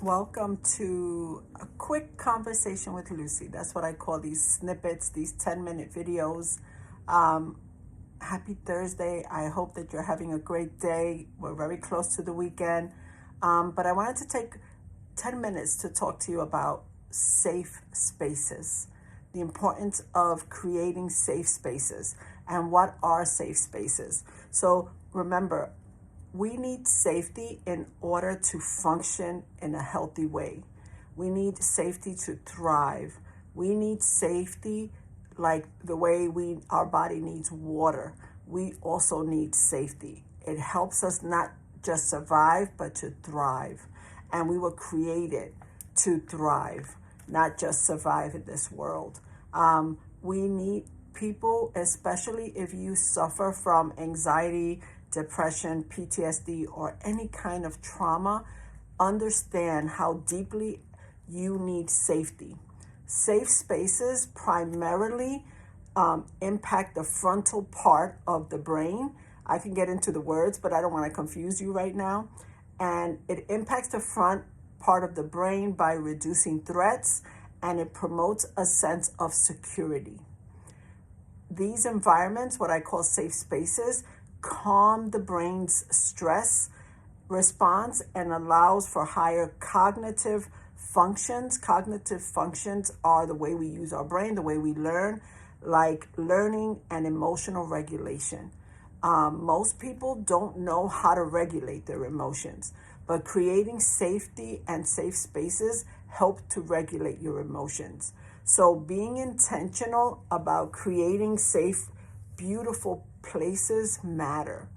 Welcome to a quick conversation with Luci. That's what I call these snippets, these 10-minute videos. Um, Happy Thursday. I hope that you're having a great day. We're very close to the weekend. But I wanted to take 10 minutes to talk to you about safe spaces, the importance of creating safe spaces, and what are safe spaces. So remember, we need safety in order to function in a healthy way. We need safety to thrive. We need safety like the way our body needs water. We also need safety. It helps us not just survive, but to thrive. And we were created to thrive, not just survive in this world. We need people, especially if you suffer from anxiety, depression, PTSD, or any kind of trauma, understand how deeply you need safety. Safe spaces primarily impact the frontal part of the brain. I can get into the words, but I don't want to confuse you right now. And it impacts the front part of the brain by reducing threats, and it promotes a sense of security. These environments, what I call safe spaces, calm the brain's stress response and allows for higher cognitive functions. Cognitive functions are the way we use our brain, the way we learn, like learning and emotional regulation. Most people don't know how to regulate their emotions, but creating safety and safe spaces help to regulate your emotions. So being intentional about creating safe, beautiful places matter.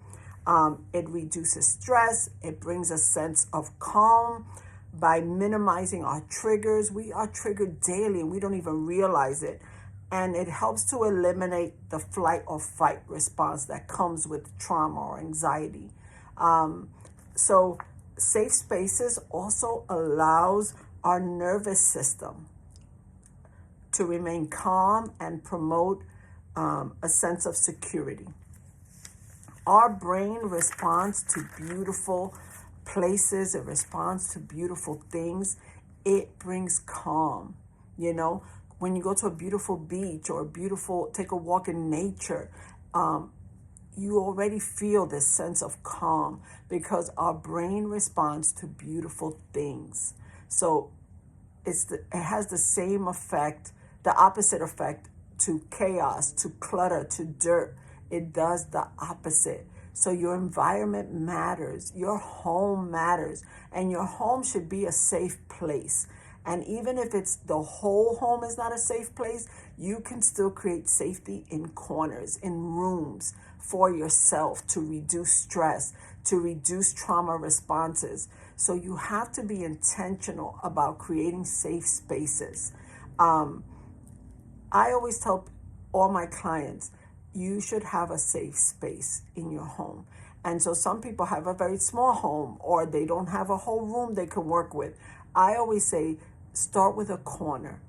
It reduces stress. It brings a sense of calm by minimizing our triggers. We are triggered daily and we don't even realize it. And it helps to eliminate the flight or fight response that comes with trauma or anxiety. So safe spaces also allows our nervous system to remain calm and promote a sense of security. Our brain responds to beautiful places. It responds to beautiful things. It brings calm. When you go to a beautiful beach or take a walk in nature, you already feel this sense of calm because our brain responds to beautiful things. So it has the same effect, the opposite effect to chaos, to clutter, to dirt. It does the opposite. So your environment matters, your home matters, and your home should be a safe place. And even if it's the whole home is not a safe place, you can still create safety in corners, in rooms for yourself to reduce stress, to reduce trauma responses. So you have to be intentional about creating safe spaces. I always tell all my clients, you should have a safe space in your home. And so some people have a very small home or they don't have a whole room they can work with. I always say, start with a corner.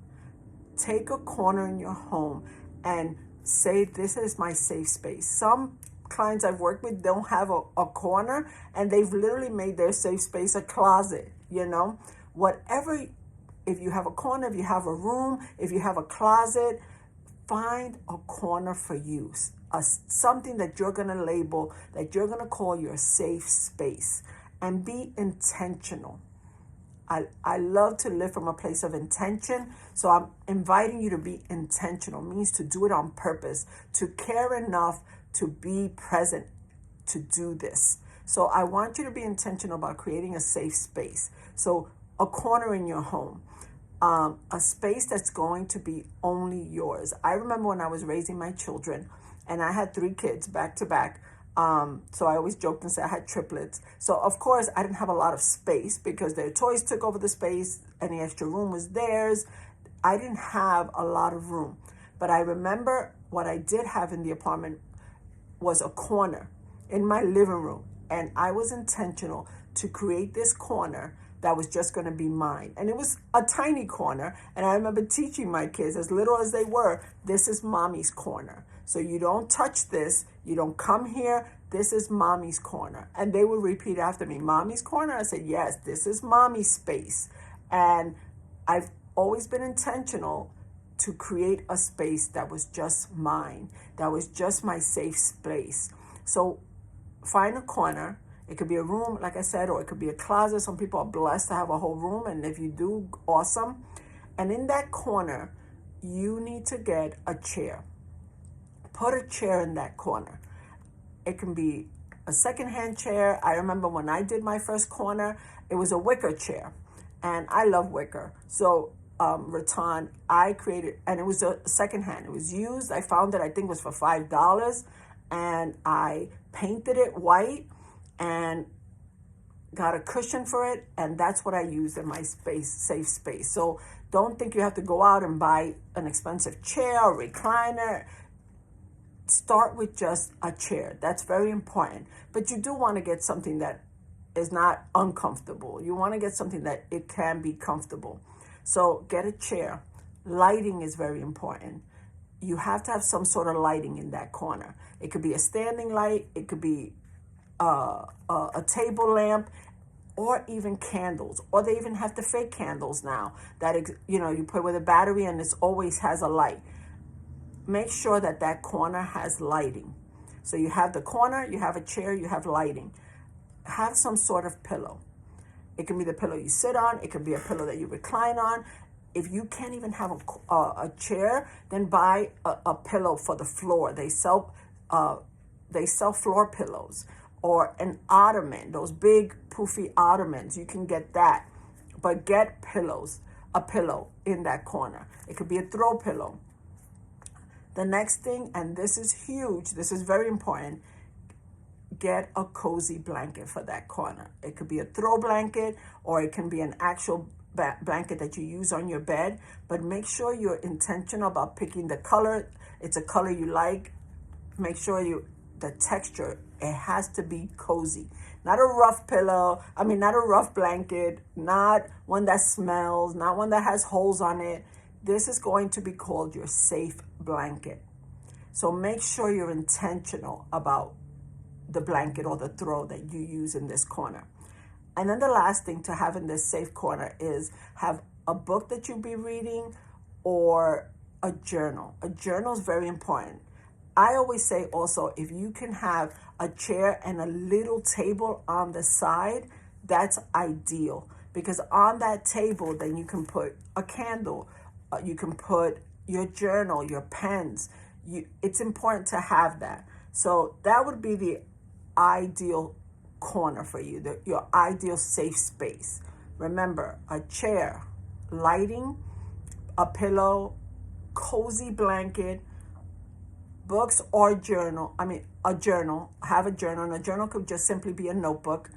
Take a corner in your home and say, this is my safe space. Some clients I've worked with don't have a corner and they've literally made their safe space a closet, Whatever, if you have a corner, if you have a room, if you have a closet, find a corner for you, something that you're going to label, that you're going to call your safe space, and be intentional. I love to live from a place of intention, so I'm inviting you to be intentional. It means to do it on purpose, to care enough to be present to do this. So I want you to be intentional about creating a safe space. So a corner in your home. A space that's going to be only yours. I remember when I was raising my children and I had 3 kids back to back. So I always joked and said I had triplets. So of course I didn't have a lot of space because their toys took over the space. Any extra room was theirs. I didn't have a lot of room. But I remember what I did have in the apartment was a corner in my living room. And I was intentional to create this corner that was just going to be mine. And it was a tiny corner. And I remember teaching my kids, as little as they were, this is mommy's corner. So you don't touch this. You don't come here. this is mommy's corner. And they would repeat after me, mommy's corner. I said, yes, this is mommy's space. And I've always been intentional to create a space that was just mine, that was just my safe space. So find a corner. It could be a room, like I said, or it could be a closet. Some people are blessed to have a whole room, and if you do, awesome. And in that corner, you need to get a chair. Put a chair in that corner. It can be a secondhand chair. I remember when I did my first corner, it was a wicker chair, and I love wicker. So rattan, I created, and it was a secondhand. It was used. I found it, I think it was for $5, and I painted it white and got a cushion for it, and that's what I use in my space, safe space. So don't think you have to go out and buy an expensive chair or recliner. Start with just a chair. That's very important. But you do want to get something that is not uncomfortable. You want to get something that it can be comfortable. So get a chair. Lighting is very important. You have to have some sort of lighting in that corner. It could be a standing light. It could be a table lamp, or even candles. Or they even have the fake candles now that, you put with a battery and it always has a light. Make sure that that corner has lighting. So you have the corner, you have a chair, you have lighting. Have some sort of pillow. It can be the pillow you sit on. It can be a pillow that you recline on. If you can't even have a chair, then buy a pillow for the floor. They sell floor pillows, or an ottoman, those big poofy ottomans. You can get that. But get a pillow in that corner. It could be a throw pillow. The next thing, and this is huge, this is very important, get a cozy blanket for that corner. It could be a throw blanket, or it can be an actual blanket that you use on your bed. But make sure you're intentional about picking the color. It's a color you like. Make sure the texture, it has to be cozy. Not a rough pillow, not a rough blanket, not one that smells, not one that has holes on it. This is going to be called your safe blanket. So make sure you're intentional about the blanket or the throw that you use in this corner. And then the last thing to have in this safe corner is have a book that you'll be reading, or a journal. A journal is very important. I always say also, if you can have a chair and a little table on the side, that's ideal. Because on that table, then you can put a candle, you can put your journal, your pens. It's important to have that. So that would be the ideal corner for you, your ideal safe space. Remember, a chair, lighting, a pillow, cozy blanket, books or journal. A journal. Have a journal. And a journal could just simply be a notebook,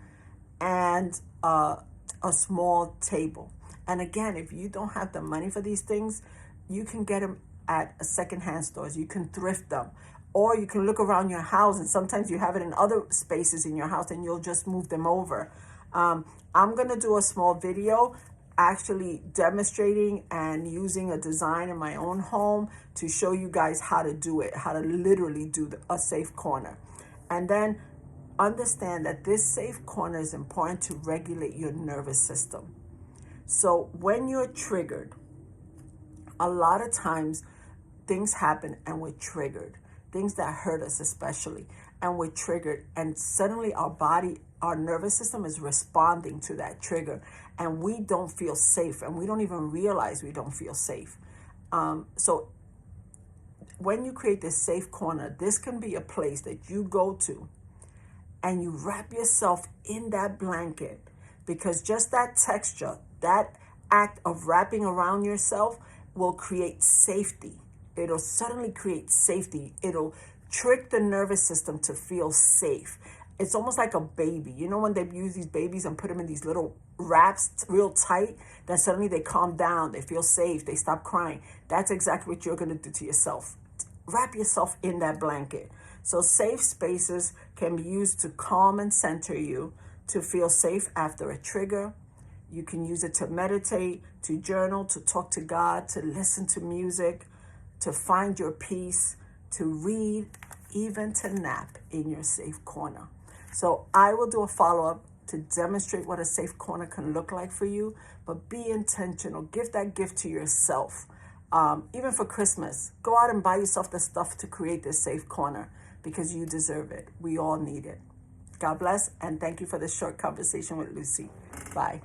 and a small table. And again, if you don't have the money for these things, you can get them at secondhand stores. You can thrift them. Or you can look around your house, and sometimes you have it in other spaces in your house, and you'll just move them over. I'm going to do a small video actually demonstrating and using a design in my own home to show you guys how to do it, how to literally do a safe corner. And then understand that this safe corner is important to regulate your nervous system. So when you're triggered, a lot of times things happen and we're triggered. Things that hurt us especially, and we're triggered, and suddenly our nervous system is responding to that trigger, and we don't feel safe, and we don't even realize we don't feel safe. So when you create this safe corner, this can be a place that you go to and you wrap yourself in that blanket, because just that texture, that act of wrapping around yourself will create safety. It'll suddenly create safety. It'll trick the nervous system to feel safe. It's almost like a baby. You know when they use these babies and put them in these little wraps real tight, then suddenly they calm down, they feel safe, they stop crying. That's exactly what you're going to do to yourself. Wrap yourself in that blanket. So safe spaces can be used to calm and center you, to feel safe after a trigger. You can use it to meditate, to journal, to talk to God, to listen to music, to find your peace, to read. even to nap in your safe corner. So I will do a follow-up to demonstrate what a safe corner can look like for you, but be intentional. Give that gift to yourself. Even for Christmas, go out and buy yourself the stuff to create this safe corner because you deserve it. We all need it. God bless, and thank you for this short conversation with Luci. Bye.